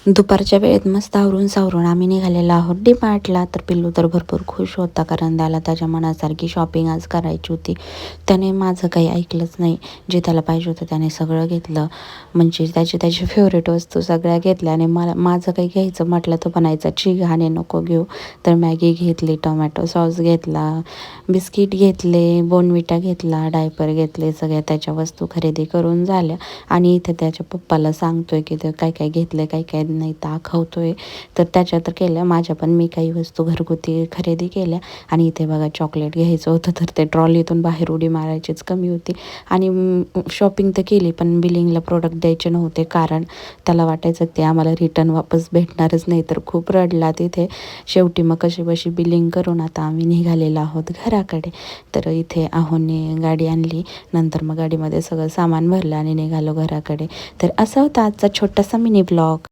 दुपारच्या वेळेत मस्त आवरून सावरून आम्ही निघालेलो आहोत डी-मार्टला. तर पिल्लू तर भरपूर खुश होता, कारण त्याला त्याच्या मनासारखी शॉपिंग आज करायची होती. त्याने माझं काही ऐकलंच नाही. जे त्याला पाहिजे होतं त्याने सगळं घेतलं. म्हणजे त्याची फेवरेट वस्तू सगळ्या घेतल्या. आणि मला माझं काही घ्यायचं म्हटलं तर बनायचं चिघाणे नको घेऊ. तर मॅगी घेतली, टोमॅटो सॉस घेतला, बिस्किट घेतले, बोर्नव्हिटा घेतला, डायपर घेतले. सगळ्या त्याच्या वस्तू खरेदी करून झाल्या. आणि इथे त्याच्या पप्पाला सांगतोय की ते काय काय घेतलं, काय काय नाही दाखवतोय. तर त्याच्या तर केल्या, माझ्या पण मी काही वस्तू घरगुती खरेदी केल्या. आणि इथे बघा चॉकलेट घ्यायचं होतं, तर ते ट्रॉलीतून बाहेर उडी मारायचीच कमी होती. आणि शॉपिंग तर केली, पण बिलिंगला प्रोडक्ट द्यायचे नव्हते, कारण त्याला वाटायचं ते आम्हाला रिटर्न वापस भेटणारच नाही. तर खूप रडला तिथे. शेवटी मग कशीबशी बिलिंग करून आता आम्ही निघालेलो आहोत घराकडे. तर इथे आहोने गाडी आणली. नंतर मग गाडीमध्ये सगळं सामान भरलं आणि निघालो घराकडे. तर असा होता आजचा छोटासा मिनी ब्लॉग.